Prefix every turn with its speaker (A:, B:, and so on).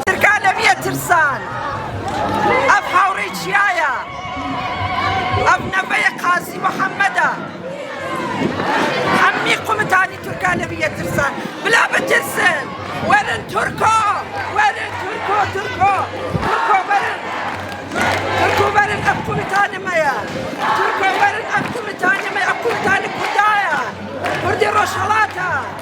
A: تركالة 100 ترسان أف حوري شيايا أف نبي قاسي محمدا حمي قمتاني تركالة 100 ترسان بلا بترسل ورن تركو ورن تركو ورن أف قمتاني مايا تركو ورن أف قمتاني مايا أف قمتاني كدايا وردي روشالات